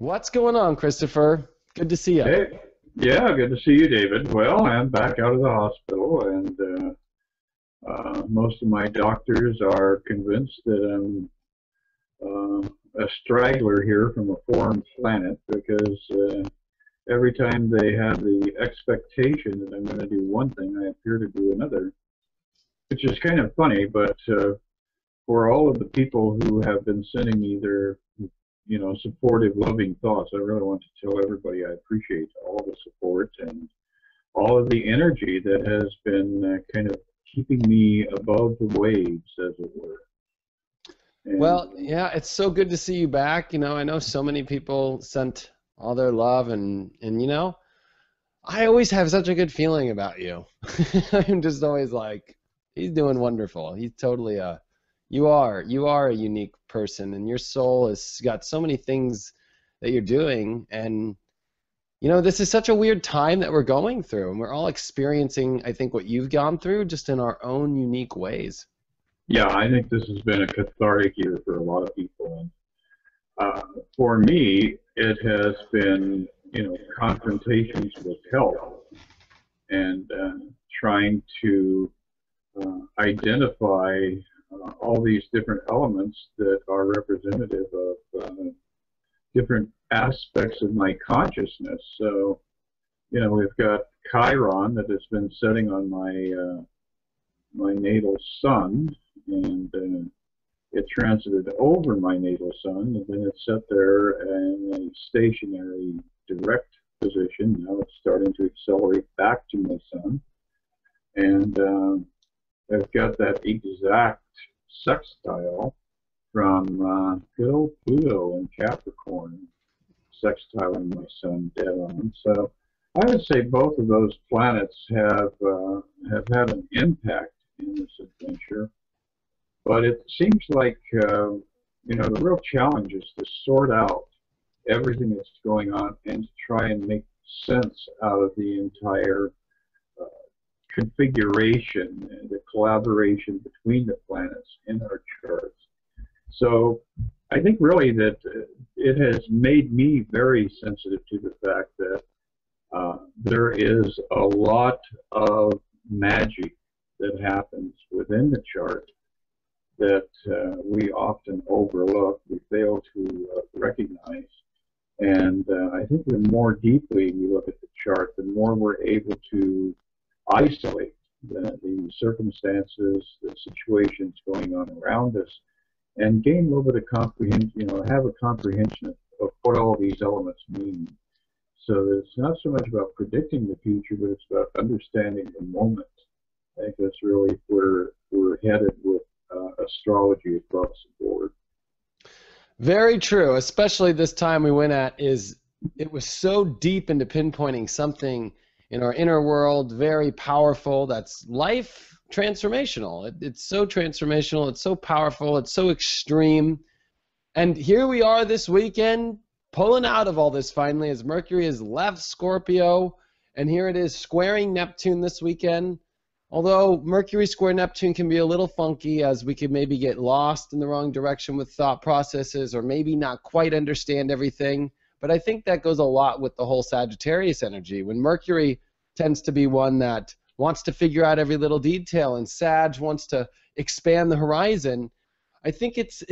What's going on, Christopher? Good to see you. Hey, yeah, good to see you, David. Well, I'm back out of the hospital, and most of my doctors are convinced that I'm a straggler here from a foreign planet because every time they have the expectation that I'm going to do one thing, I appear to do another, which is kind of funny, but for all of the people who have been sending me their supportive, loving thoughts, I really want to tell everybody I appreciate all the support and all of the energy that has been kind of keeping me above the waves, as it were. And, Well, yeah, it's so good to see you back. I know so many people sent all their love, and I always have such a good feeling about you. I'm just always like, he's doing wonderful. He's totally you are a unique person, and your soul has got so many things that you're doing, and this is such a weird time that we're going through, and we're all experiencing, I think, what you've gone through just in our own unique ways. yeah, I think this has been a cathartic year for a lot of people. And for me, it has been, confrontations with health and trying to identify all these different elements that are representative of different aspects of my consciousness. So, we've got Chiron that has been setting on my natal sun, and it transited over my natal sun, and then it sat there in a stationary direct position. Now it's starting to accelerate back to my sun, and I've got that exact sextile from good old Pluto in Capricorn, sextiling my sun dead on. So I would say both of those planets have had an impact in this adventure. But it seems like, the real challenge is to sort out everything that's going on and to try and make sense out of the entire configuration and the collaboration between the planets in our charts. So I think really that it has made me very sensitive to the fact that there is a lot of magic that happens within the chart that we often overlook, we fail to recognize. And I think the more deeply we look at the chart, the more we're able to isolate the circumstances, the situations going on around us, and gain a little bit of comprehension, have a comprehension of what all these elements mean. So that it's not so much about predicting the future, but it's about understanding the moment. I think that's really where we're headed with astrology across the board. Very true, especially this time we went at it was so deep into pinpointing something in our inner world, very powerful, that's life transformational. It's so transformational, it's so powerful, it's so extreme. And here we are this weekend pulling out of all this finally as Mercury has left Scorpio, and here it is squaring Neptune this weekend. Although Mercury square Neptune can be a little funky, as we could maybe get lost in the wrong direction with thought processes or maybe not quite understand everything. But I think that goes a lot with the whole Sagittarius energy. When Mercury tends to be one that wants to figure out every little detail and Sag wants to expand the horizon, I think it's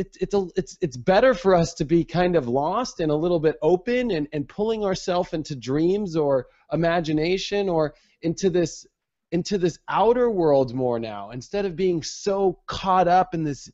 better for us to be kind of lost and a little bit open and pulling ourselves into dreams or imagination or into this outer world more now, instead of being so caught up in this,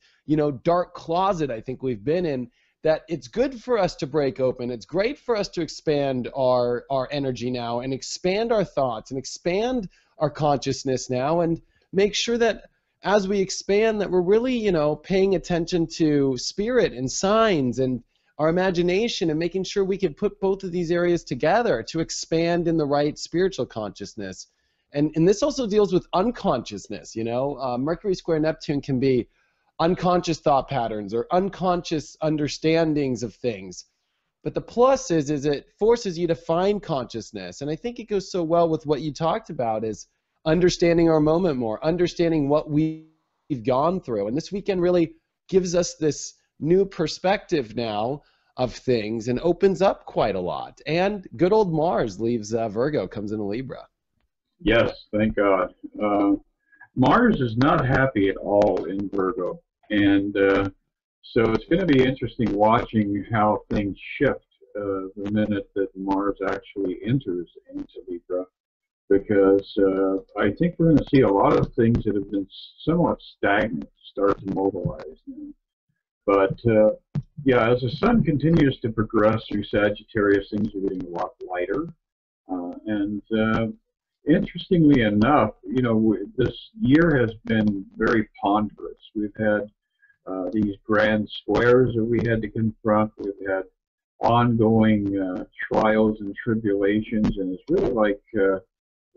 dark closet I think we've been in, that it's good for us to break open. It's great for us to expand our energy now and expand our thoughts and expand our consciousness now and make sure that as we expand that we're really, paying attention to spirit and signs and our imagination and making sure we can put both of these areas together to expand in the right spiritual consciousness. And this also deals with unconsciousness, Mercury square Neptune can be unconscious thought patterns or unconscious understandings of things. But the plus is it forces you to find consciousness. And I think it goes so well with what you talked about is understanding our moment more, understanding what we've gone through. And this weekend really gives us this new perspective now of things and opens up quite a lot. And good old Mars leaves Virgo, comes into Libra. Yes, thank God. Mars is not happy at all in Virgo, and so it's going to be interesting watching how things shift the minute that Mars actually enters into Libra, because I think we're going to see a lot of things that have been somewhat stagnant start to mobilize now. But yeah, as the sun continues to progress through Sagittarius, things are getting a lot lighter. And interestingly enough, you know, this year has been very ponderous. We've had these grand squares that we had to confront. We've had ongoing trials and tribulations, and it's really like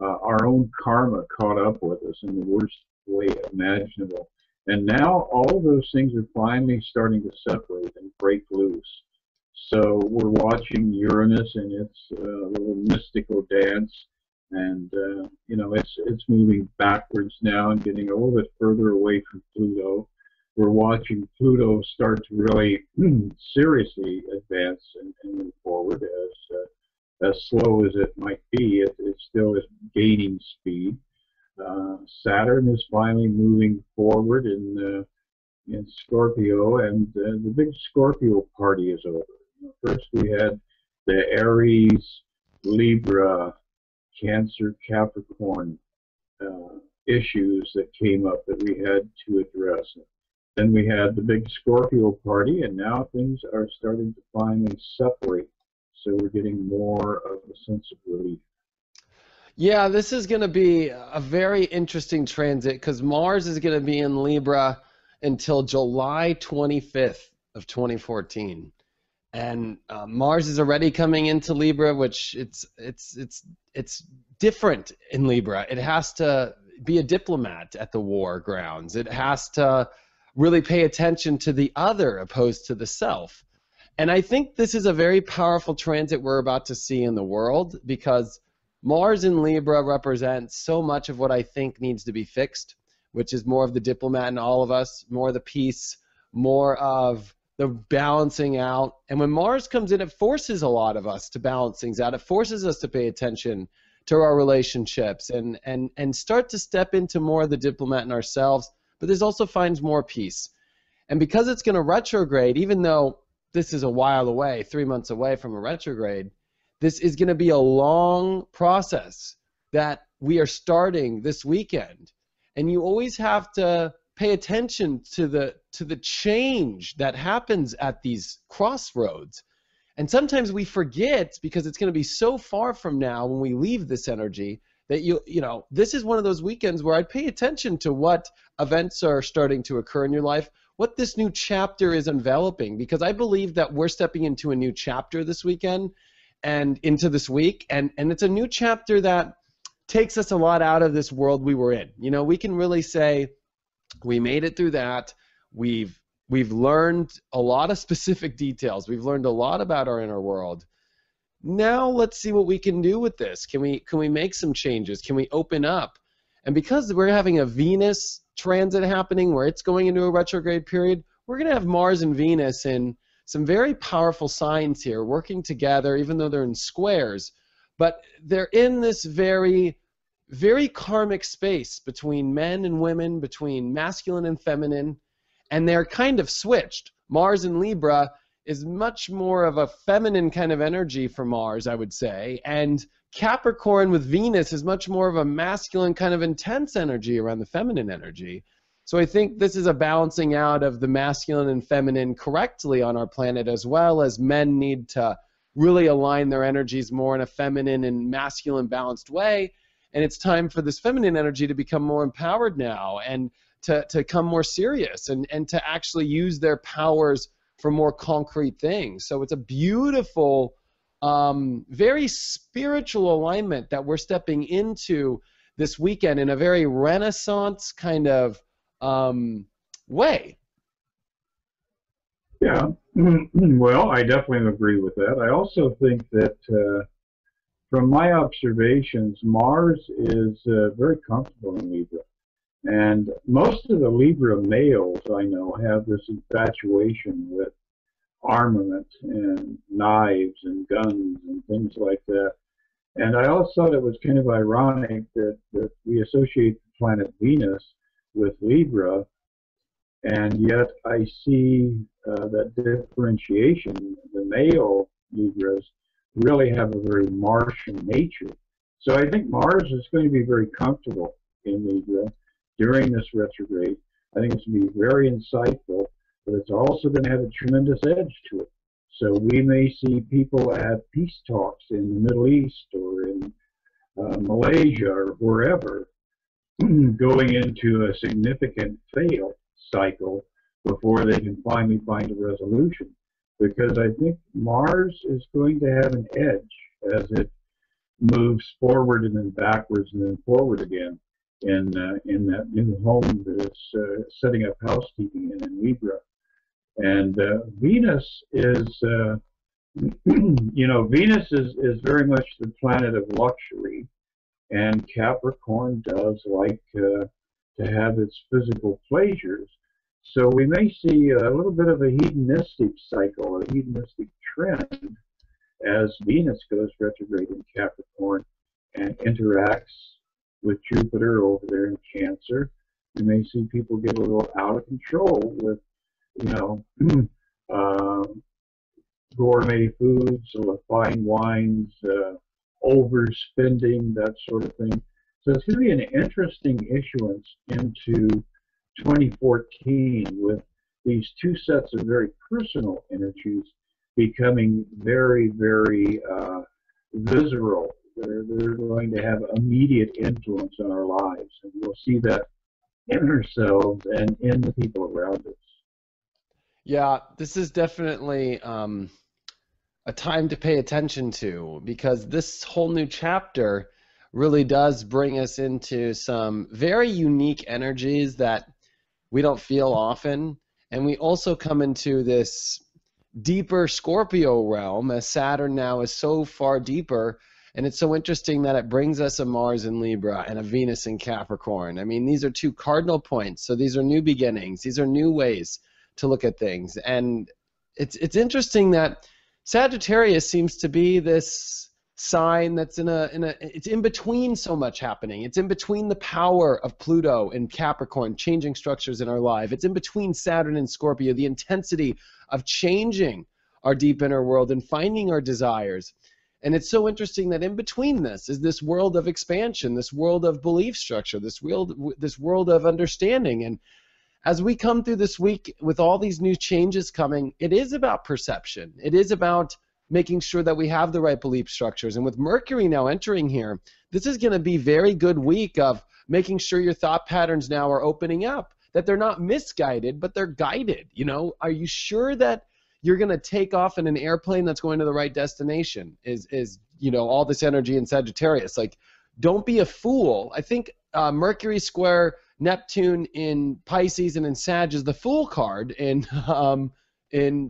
our own karma caught up with us in the worst way imaginable. And now all of those things are finally starting to separate and break loose. So we're watching Uranus in its little mystical dance, and you know, it's moving backwards now and getting a little bit further away from Pluto. We're watching Pluto start to really seriously advance and move forward. As slow as it might be, it still is gaining speed. Saturn is finally moving forward in Scorpio, and the big Scorpio party is over. First we had the Aries, Libra, Cancer, Capricorn issues that came up that we had to address. Then we had the big Scorpio party, and now things are starting to finally separate. So we're getting more of a sense of relief. Yeah, this is going to be a very interesting transit because Mars is going to be in Libra until July 25th of 2014. And Mars is already coming into Libra, which it's different in Libra. It has to be a diplomat at the war grounds. It has to really pay attention to the other opposed to the self. And I think this is a very powerful transit we're about to see in the world, because Mars in Libra represents so much of what I think needs to be fixed, which is more of the diplomat in all of us, more of the peace, more of the balancing out. And when Mars comes in, it forces a lot of us to balance things out. It forces us to pay attention to our relationships and start to step into more of the diplomat in ourselves. But this also finds more peace. And because it's going to retrograde, even though this is a while away, 3 months away from a retrograde, this is going to be a long process that we are starting this weekend. And you always have to pay attention to the change that happens at these crossroads. And sometimes we forget, because it's going to be so far from now when we leave this energy, that you know, this is one of those weekends where I'd pay attention to what events are starting to occur in your life, what this new chapter is enveloping, because I believe that we're stepping into a new chapter this weekend and into this week, and it's a new chapter that takes us a lot out of this world we were in. You know, we can really say we made it through that. We've learned a lot of specific details. We've learned a lot about our inner world. Now let's see what we can do with this. Can we make some changes? Can we open up? And because we're having a Venus transit happening where it's going into a retrograde period, we're going to have Mars and Venus in some very powerful signs here working together, even though they're in squares. But they're in this very, very karmic space between men and women, between masculine and feminine, and they're kind of switched. Mars in Libra is much more of a feminine kind of energy for Mars, I would say, and Capricorn with Venus is much more of a masculine kind of intense energy around the feminine energy. So I think this is a balancing out of the masculine and feminine correctly on our planet, as well as men need to really align their energies more in a feminine and masculine balanced way. And it's time for this feminine energy to become more empowered now and to come more serious and to actually use their powers for more concrete things. So it's a beautiful, very spiritual alignment that we're stepping into this weekend in a very Renaissance kind of way. Yeah, well, I definitely agree with that. I also think that from my observations, Mars is very comfortable in Libra. And most of the Libra males I know have this infatuation with armament and knives and guns and things like that. And I also thought it was kind of ironic that we associate the planet Venus with Libra, and yet I see that differentiation. The male Libras really have a very Martian nature. So I think Mars is going to be very comfortable in Libra during this retrograde. I think it's going to be very insightful, but it's also going to have a tremendous edge to it. So we may see people at peace talks in the Middle East or in Malaysia or wherever going into a significant fail cycle before they can finally find a resolution. Because I think Mars is going to have an edge as it moves forward and then backwards and then forward again in that new home that it's setting up housekeeping in Libra. And Venus is, Venus is very much the planet of luxury, and Capricorn does like to have its physical pleasures. So we may see a little bit of a hedonistic cycle, a hedonistic trend, as Venus goes retrograde in Capricorn and interacts with Jupiter over there in Cancer. You may see people get a little out of control with, gourmet foods, fine wines, overspending, that sort of thing. So it's going to be an interesting issuance into 2014 with these two sets of very personal energies becoming very, very visceral. They're going to have immediate influence on our lives, and we'll see that in ourselves and in the people around us. Yeah, this is definitely a time to pay attention to, because this whole new chapter really does bring us into some very unique energies that we don't feel often. And we also come into this deeper Scorpio realm, as Saturn now is so far deeper. And it's so interesting that it brings us a Mars in Libra and a Venus in Capricorn. I mean, these are two cardinal points. So these are new beginnings. These are new ways to look at things. And it's interesting that Sagittarius seems to be this sign that's it's in between so much happening. It's in between the power of Pluto and Capricorn changing structures in our life. It's in between Saturn and Scorpio, the intensity of changing our deep inner world and finding our desires. And it's so interesting that in between this is this world of expansion, this world of belief structure, this world of understanding. And as we come through this week with all these new changes coming, it is about perception. It is about making sure that we have the right belief structures. And with Mercury now entering here, this is going to be a very good week of making sure your thought patterns now are opening up, that they're not misguided, but they're guided. Are you sure that you're going to take off in an airplane that's going to the right destination? Is all this energy in Sagittarius. Like, don't be a fool. I think Mercury square Neptune in Pisces and in Sag is the Fool card in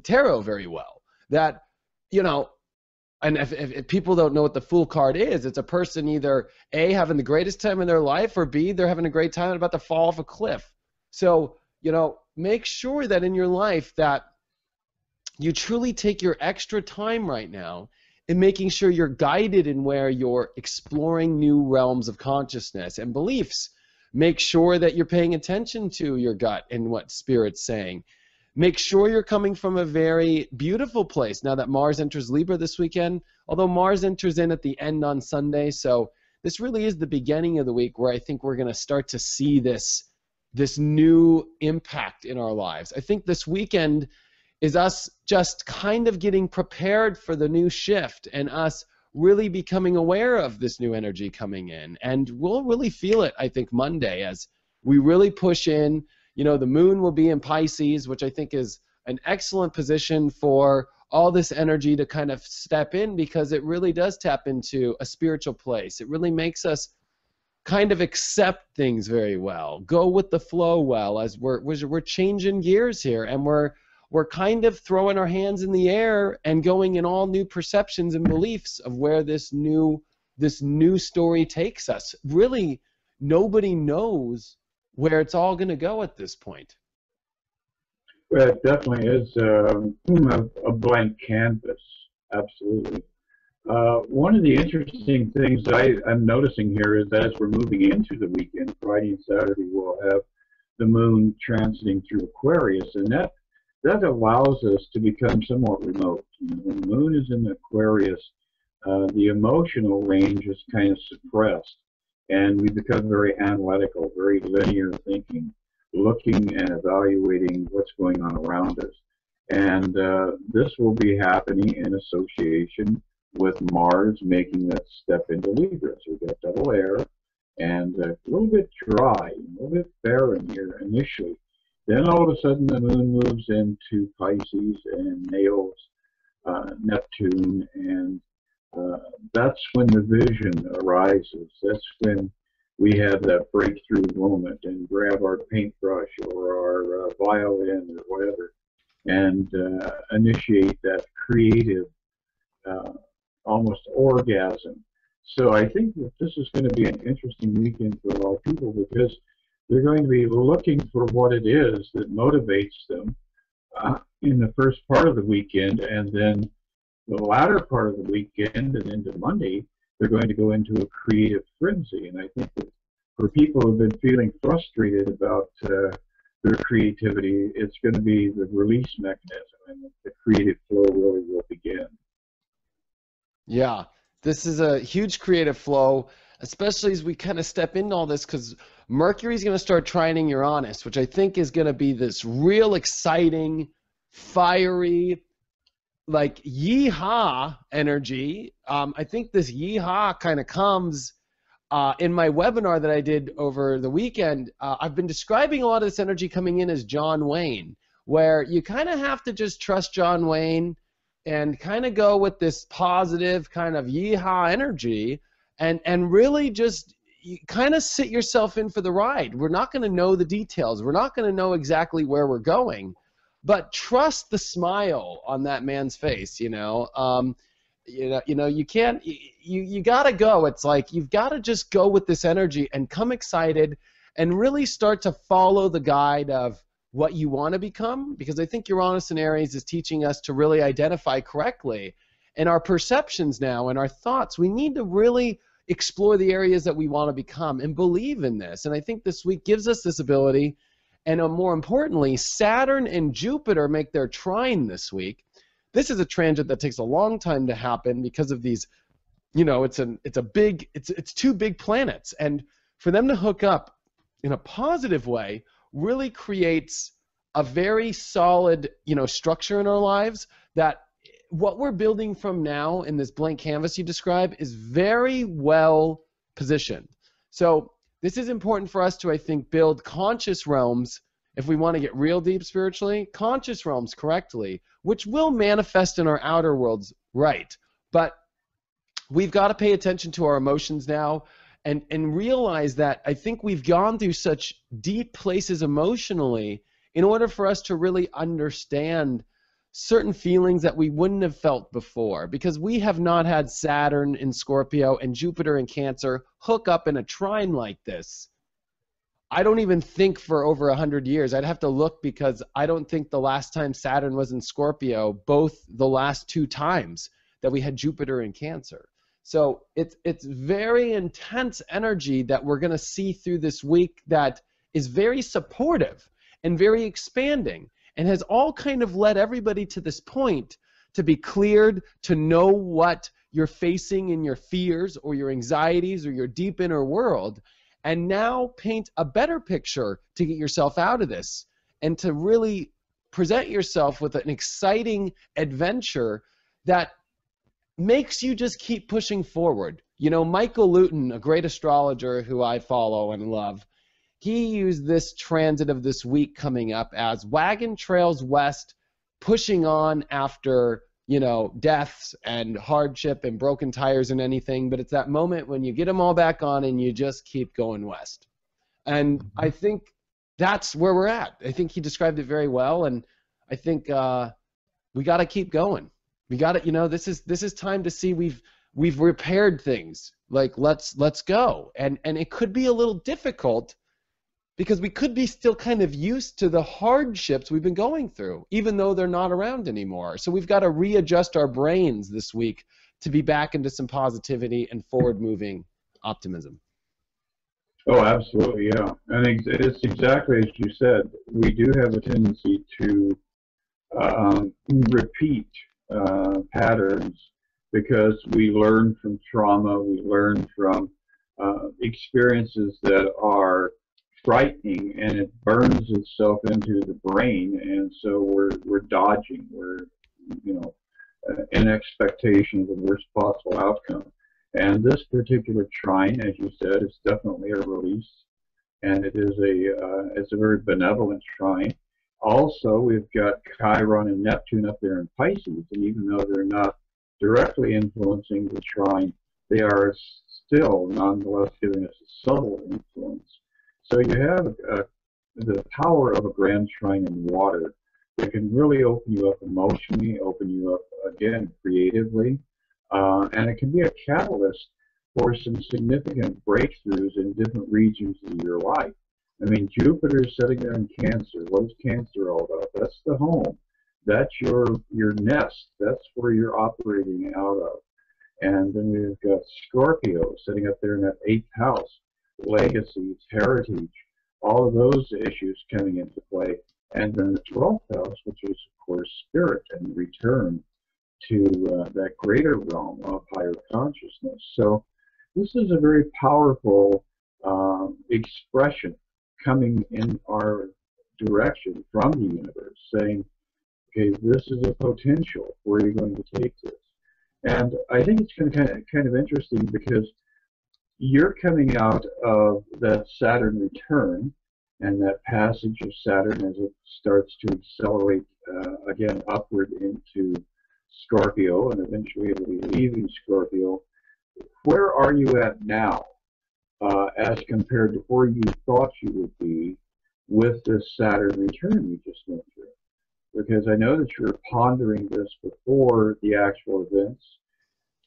Tarot very well. That, and if people don't know what the Fool card is, it's a person either A, having the greatest time in their life, or B, they're having a great time and about to fall off a cliff. So, make sure that in your life that you truly take your extra time right now in making sure you're guided in where you're exploring new realms of consciousness and beliefs. Make sure that you're paying attention to your gut and what Spirit's saying. Make sure you're coming from a very beautiful place now that Mars enters Libra this weekend, although Mars enters in at the end on Sunday. So this really is the beginning of the week where I think we're going to start to see this new impact in our lives. I think this weekend is us just kind of getting prepared for the new shift and us really becoming aware of this new energy coming in. And we'll really feel it, I think, Monday as we really push in. The moon will be in Pisces, which I think is an excellent position for all this energy to kind of step in, because it really does tap into a spiritual place. It really makes us kind of accept things very well, go with the flow well, as we're changing gears here, and we're kind of throwing our hands in the air and going in all new perceptions and beliefs of where this new story takes us. Really, nobody knows where it's all going to go at this point. Well, it definitely is a blank canvas, absolutely. One of the interesting things I'm noticing here is that as we're moving into the weekend, Friday and Saturday, we'll have the moon transiting through Aquarius, and that allows us to become somewhat remote. When the moon is in Aquarius, the emotional range is kind of suppressed, and we become very analytical, very linear thinking, looking and evaluating what's going on around us. And this will be happening in association with Mars making that step into Libra. So we've got double air and a little bit dry, a little bit barren here initially. Then all of a sudden the moon moves into Pisces and nails Neptune, and that's when the vision arises. That's when we have that breakthrough moment and grab our paintbrush or our violin or whatever and initiate that creative almost orgasm. So I think that this is going to be an interesting weekend for a lot of people because they're going to be looking for what it is that motivates them in the first part of the weekend, and then the latter part of the weekend and into Monday, they're going to go into a creative frenzy. And I think that for people who've been feeling frustrated about their creativity, it's going to be the release mechanism, and the creative flow really will begin. Yeah, this is a huge creative flow, especially as we kind of step into all this, because Mercury's going to start trining Uranus, which I think is going to be this real exciting, fiery, like yeehaw energy. I think this yeehaw kind of comes in my webinar that I did over the weekend. I've been describing a lot of this energy coming in as John Wayne, where you kind of have to just trust John Wayne and kind of go with this positive kind of yeehaw energy and really just kind of sit yourself in for the ride. We're not going to know the details. We're not going to know exactly where we're going, but trust the smile on that man's face, you know. You can't, you got to go. It's like you've got to just go with this energy and come excited and really start to follow the guide of what you want to become, because I think Uranus and Aries is teaching us to really identify correctly. And our perceptions now and our thoughts, we need to really explore the areas that we want to become and believe in this. And I think this week gives us this ability. And more importantly, Saturn and Jupiter make their trine this week. This is a transit that takes a long time to happen because of these, you know, it's two big planets, and for them to hook up in a positive way really creates a very solid, you know, structure in our lives that what we're building from now in this blank canvas you describe is very well positioned. So this is important for us to, I think, build conscious realms if we want to get real deep spiritually, conscious realms correctly, which will manifest in our outer worlds, right? But we've got to pay attention to our emotions now and realize that I think we've gone through such deep places emotionally in order for us to really understand certain feelings that we wouldn't have felt before, because we have not had Saturn in Scorpio and Jupiter in Cancer hook up in a trine like this. I don't even think for over 100 years. I'd have to look, because I don't think the last time Saturn was in Scorpio, both the last two times that we had Jupiter in Cancer. So it's very intense energy that we're going to see through this week that is very supportive and very expanding, and has all kind of led everybody to this point to be cleared, to know what you're facing in your fears or your anxieties or your deep inner world, and now paint a better picture to get yourself out of this and to really present yourself with an exciting adventure that makes you just keep pushing forward. You know, Michael Luton, a great astrologer who I follow and love, he used this transit of this week coming up as wagon trails west, pushing on after, you know, deaths and hardship and broken tires and anything, but it's that moment when you get them all back on and you just keep going west. And I think that's where we're at. I think he described it very well, and I think we got to keep going. We got to, you know, this is time to see we've repaired things. Like let's go. And it could be a little difficult, because we could be still kind of used to the hardships we've been going through, even though they're not around anymore. So we've got to readjust our brains this week to be back into some positivity and forward-moving optimism. Oh, absolutely, yeah. And it's exactly as you said. We do have a tendency to repeat patterns because we learn from trauma, we learn from experiences that are frightening, and it burns itself into the brain, and so we're dodging, we're in expectation of the worst possible outcome. And this particular trine, as you said, is definitely a release, and it's a very benevolent trine. Also, we've got Chiron and Neptune up there in Pisces, and even though they're not directly influencing the trine, they are still nonetheless giving us a subtle influence. So you have the power of a grand trine in water that can really open you up emotionally, open you up, again, creatively, and it can be a catalyst for some significant breakthroughs in different regions of your life. I mean, Jupiter is sitting there in Cancer. What is Cancer all about? That's the home. That's your nest. That's where you're operating out of. And then we've got Scorpio sitting up there in that 8th house. Legacy, heritage, all of those issues coming into play. And then the 12th house, which is, of course, spirit and return to that greater realm of higher consciousness. So this is a very powerful expression coming in our direction from the universe, saying, okay, this is a potential. Where are you going to take this? And I think it's kind of interesting because you're coming out of that Saturn return and that passage of Saturn as it starts to accelerate again upward into Scorpio, and eventually it will be leaving Scorpio. Where are you at now as compared to where you thought you would be with this Saturn return you just went through? Because I know that you were pondering this before the actual events.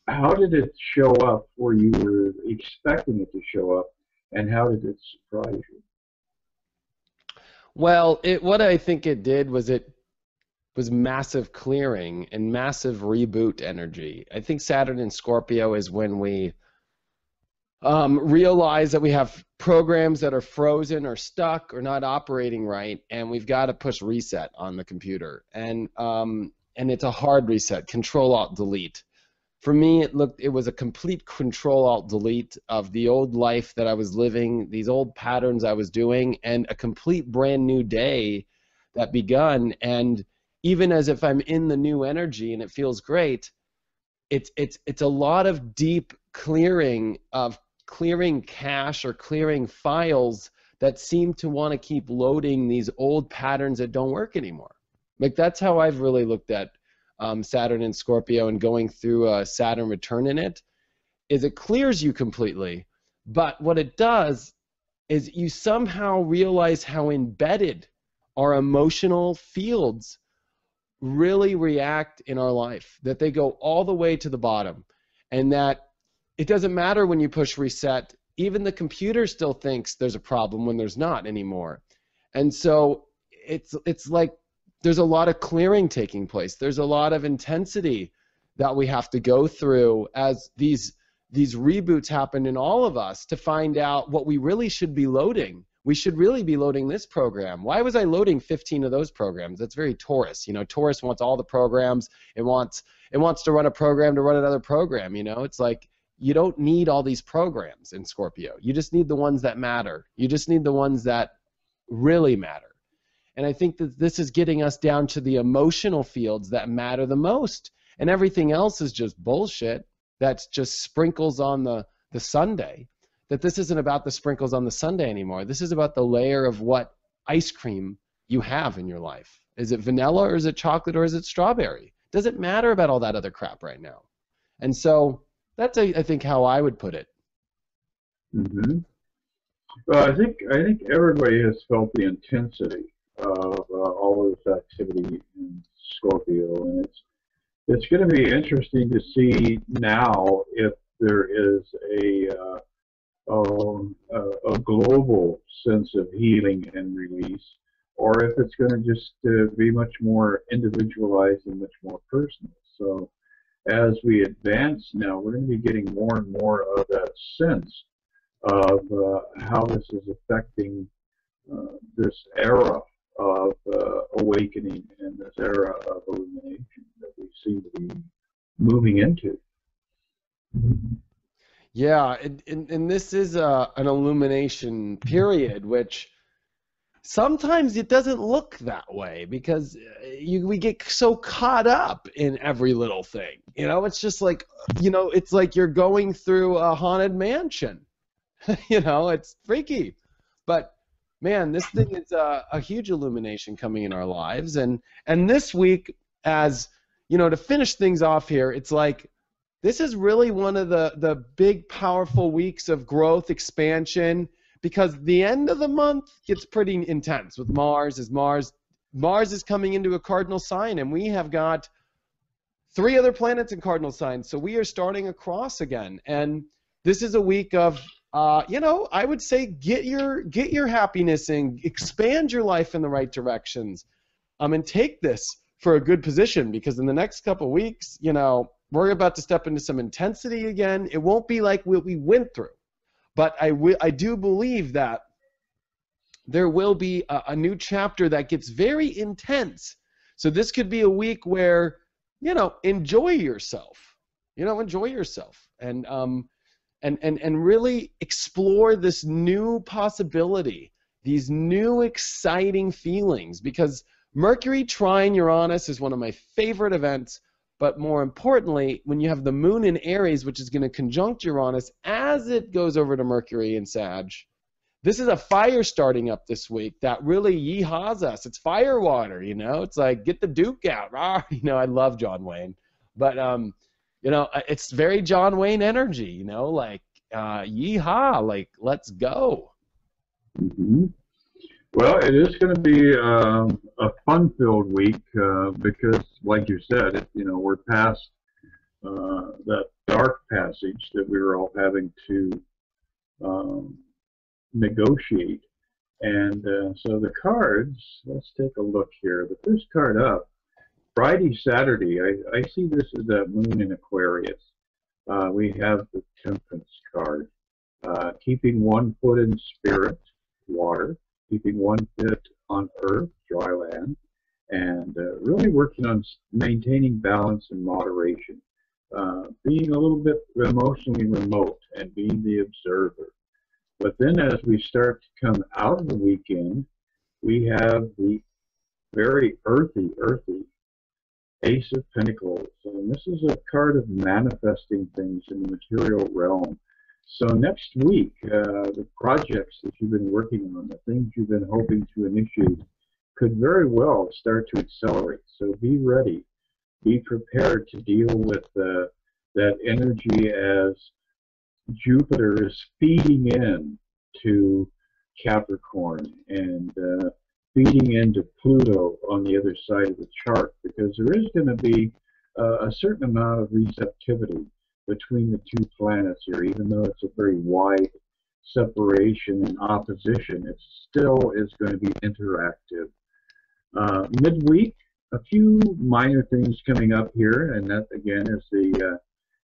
How did it show up where you were expecting it to show up, and how did it surprise you? Well, what I think it did was it was massive clearing and massive reboot energy. I think Saturn in Scorpio is when we realize that we have programs that are frozen or stuck or not operating right, and we've got to push reset on the computer. And it's a hard reset, Control-Alt-Delete. For me, it was a complete Control-Alt-Delete of the old life that I was living, these old patterns I was doing, and a complete brand new day that begun. And even as if I'm in the new energy and it feels great, it's a lot of deep clearing cache or clearing files that seem to want to keep loading these old patterns that don't work anymore. Like, that's how I've really looked at Saturn in Scorpio and going through a Saturn return in it, is it clears you completely, but what it does is you somehow realize how embedded our emotional fields really react in our life, that they go all the way to the bottom, and that it doesn't matter when you push reset, even the computer still thinks there's a problem when there's not anymore. And so it's like there's a lot of clearing taking place. There's a lot of intensity that we have to go through as these reboots happen in all of us to find out what we really should be loading. We should really be loading this program. Why was I loading 15 of those programs? That's very Taurus. You know, Taurus wants all the programs. It wants to run a program to run another program. You know, it's like you don't need all these programs in Scorpio. You just need the ones that matter. You just need the ones that really matter. And I think that this is getting us down to the emotional fields that matter the most. And everything else is just bullshit that's just sprinkles on the sundae. That this isn't about the sprinkles on the sundae anymore. This is about the layer of what ice cream you have in your life. Is it vanilla or is it chocolate or is it strawberry? Doesn't matter about all that other crap right now. And so that's, I think, how I would put it. Mm-hmm. Well, I think everybody has felt the intensity of all this activity in Scorpio, and it's going to be interesting to see now if there is a global sense of healing and release, or if it's going to just be much more individualized and much more personal. So as we advance now, we're going to be getting more and more of that sense of how this is affecting this era of awakening and this era of illumination that we seem to be moving into. Yeah, and this is an illumination period, which sometimes it doesn't look that way because we get so caught up in every little thing. You know, it's just like, you know, it's like you're going through a haunted mansion. You know, it's freaky. But man, this thing is a huge illumination coming in our lives, and this week, as you know, to finish things off here, it's like this is really one of the big, powerful weeks of growth, expansion, because the end of the month gets pretty intense with Mars. As Mars is coming into a cardinal sign, and we have got 3 other planets in cardinal signs, so we are starting across again, and this is a week of you know, I would say get your happiness in, expand your life in the right directions, and take this for a good position, because in the next couple of weeks, you know, we're about to step into some intensity again. It won't be like what we went through, but I do believe that there will be a new chapter that gets very intense. So this could be a week where, you know, enjoy yourself. You know, enjoy yourself, and really explore this new possibility, these new exciting feelings, because Mercury trine Uranus is one of my favorite events, but more importantly, when you have the moon in Aries, which is going to conjunct Uranus as it goes over to Mercury in Sag, this is a fire starting up this week that really yeehaws us. It's fire water, you know? It's like, get the Duke out. Rah! You know, I love John Wayne. But, you know, it's very John Wayne energy, you know, like, yeehaw, like, let's go. Mm-hmm. Well, it is going to be a fun-filled week because, like you said, you know, we're past that dark passage that we were all having to negotiate. And so the cards, let's take a look here. The first card up, Friday, Saturday, I see this as that moon in Aquarius. We have the Temperance card, keeping one foot in spirit, water, keeping one foot on earth, dry land, and really working on maintaining balance and moderation, being a little bit emotionally remote and being the observer. But then as we start to come out of the weekend, we have the very earthy Ace of Pentacles, and this is a card of manifesting things in the material realm. So next week, the projects that you've been working on, the things you've been hoping to initiate, could very well start to accelerate. So be ready, be prepared to deal with that energy as Jupiter is feeding in to Capricorn and feeding into Pluto on the other side of the chart, because there is going to be a certain amount of receptivity between the 2 planets here. Even though it's a very wide separation and opposition, it still is going to be interactive. Midweek, a few minor things coming up here, and that again is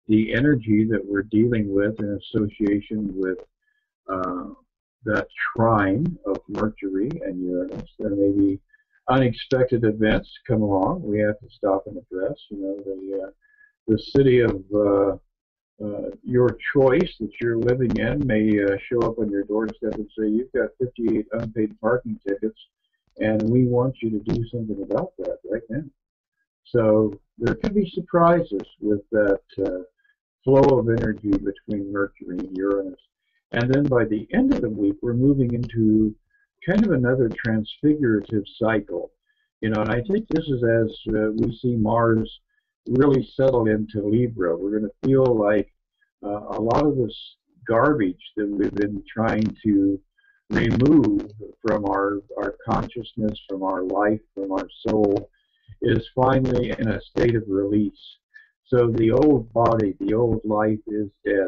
the energy that we're dealing with in association with that trine of Mercury and Uranus. There may be unexpected events come along. We have to stop and address. You know, the city of your choice that you're living in may show up on your doorstep and say, you've got 58 unpaid parking tickets, and we want you to do something about that right now. So there could be surprises with that flow of energy between Mercury and Uranus. And then by the end of the week, we're moving into kind of another transfigurative cycle. You know, and I think this is as we see Mars really settle into Libra. We're going to feel like a lot of this garbage that we've been trying to remove from our consciousness, from our life, from our soul, is finally in a state of release. So the old body, the old life is dead.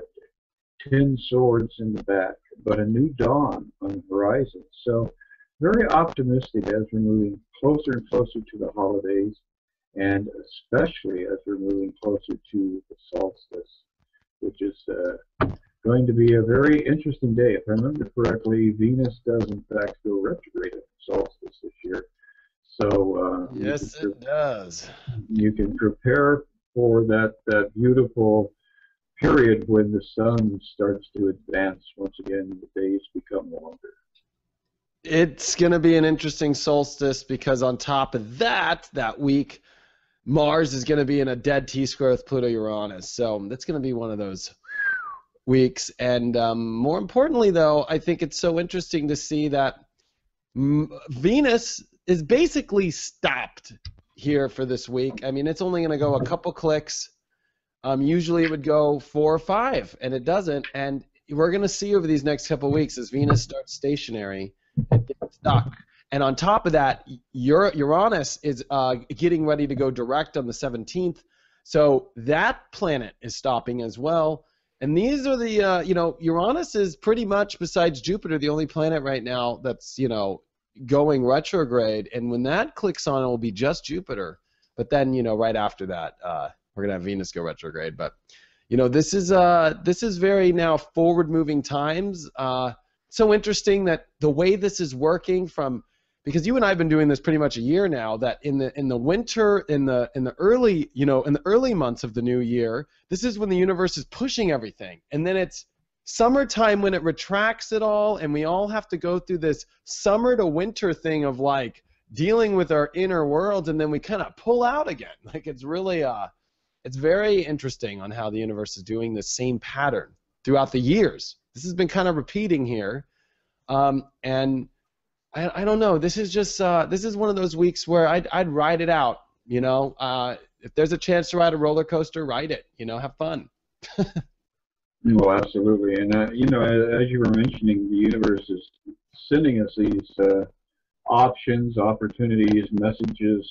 10 swords in the back, but a new dawn on the horizon. So very optimistic as we're moving closer and closer to the holidays, and especially as we're moving closer to the solstice, which is going to be a very interesting day. If I remember correctly, Venus does in fact go retrograde at the solstice this year. So yes, it does. You can prepare for that beautiful period when the sun starts to advance once again. The days become longer. It's going to be an interesting solstice because on top of that week, Mars is going to be in a dead T-square with Pluto-Uranus. So that's going to be one of those weeks. And more importantly, though, I think it's so interesting to see that Venus is basically stopped here for this week. I mean, it's only going to go a couple clicks. Usually it would go 4 or 5, and it doesn't. And we're going to see over these next couple weeks as Venus starts stationary and gets stuck. And on top of that, Uranus is getting ready to go direct on the 17th. So that planet is stopping as well. And these are the, Uranus is pretty much, besides Jupiter, the only planet right now that's, going retrograde. And when that clicks on, it will be just Jupiter. But then, right after that, we're going to have Venus go retrograde. But, this is very now forward-moving times. So interesting that the way this is working because you and I have been doing this pretty much a year now, that in the winter, in the early months of the new year, this is when the universe is pushing everything. And then it's summertime when it retracts it all, and we all have to go through this summer to winter thing of like dealing with our inner world, and then we kind of pull out again. Like it's really it's very interesting on how the universe is doing the same pattern throughout the years. This has been kind of repeating here, and I don't know. This is just this is one of those weeks where I'd ride it out. If there's a chance to ride a roller coaster, ride it. Have fun. Well, absolutely, and as you were mentioning, the universe is sending us these options, opportunities, messages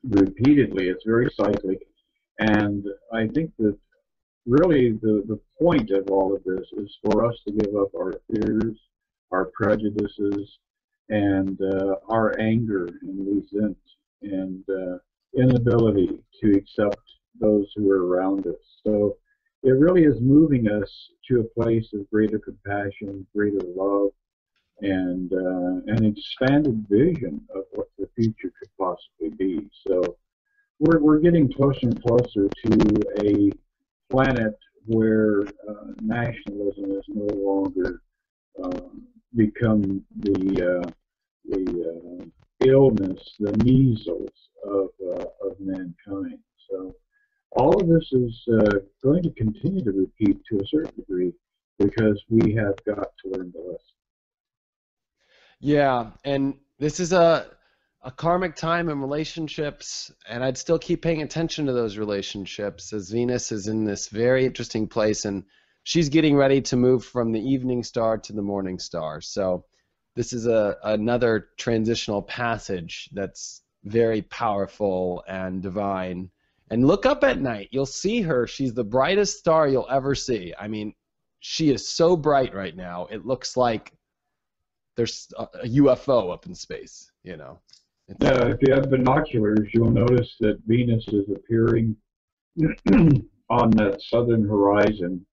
repeatedly. It's very cyclic, and I think that really the point of all of this is for us to give up our fears, our prejudices, and our anger and resent and inability to accept those who are around us. So it really is moving us to a place of greater compassion, greater love, and an expanded vision of what the future could possibly be. So we're getting closer and closer to a planet where nationalism is no longer become the illness, the measles of mankind. So all of this is going to continue to repeat to a certain degree because we have got to learn the lesson. Yeah, and this is a karmic time in relationships, and I'd still keep paying attention to those relationships as Venus is in this very interesting place, and she's getting ready to move from the evening star to the morning star. So this is another transitional passage that's very powerful and divine. And look up at night. You'll see her. She's the brightest star you'll ever see. I mean, she is so bright right now. It looks like there's a UFO up in space, Yeah, if you have binoculars, you'll notice that Venus is appearing on that southern horizon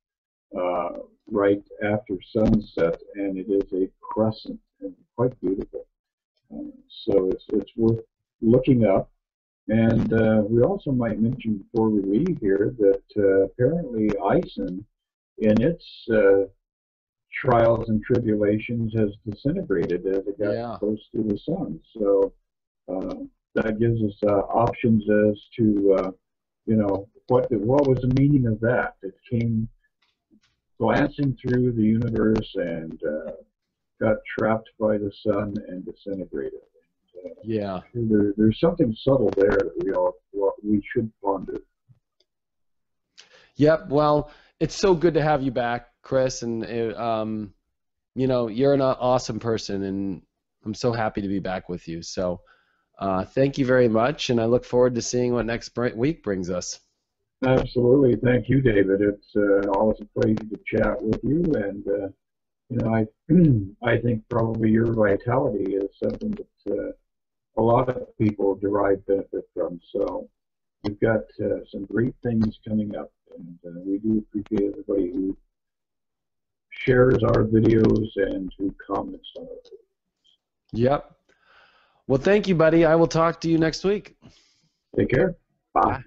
right after sunset, and it is a crescent and quite beautiful. So it's worth looking up. And we also might mention before we leave here that apparently Ison, in its trials and tribulations, has disintegrated as it got close to the sun. So that gives us options as to what was the meaning of that. It came glancing through the universe and got trapped by the sun and disintegrated. There's something subtle there that we should ponder. Yep. Well, it's so good to have you back, Chris, and you're an awesome person, and I'm so happy to be back with you. So thank you very much, and I look forward to seeing what next week brings us. Absolutely. Thank you, David. It's always a pleasure to chat with you. And, I think probably your vitality is something that a lot of people derive benefit from. So we've got some great things coming up. And we do appreciate everybody who shares our videos and who comments on it. Yep. Well, thank you, buddy. I will talk to you next week. Take care. Bye. Bye.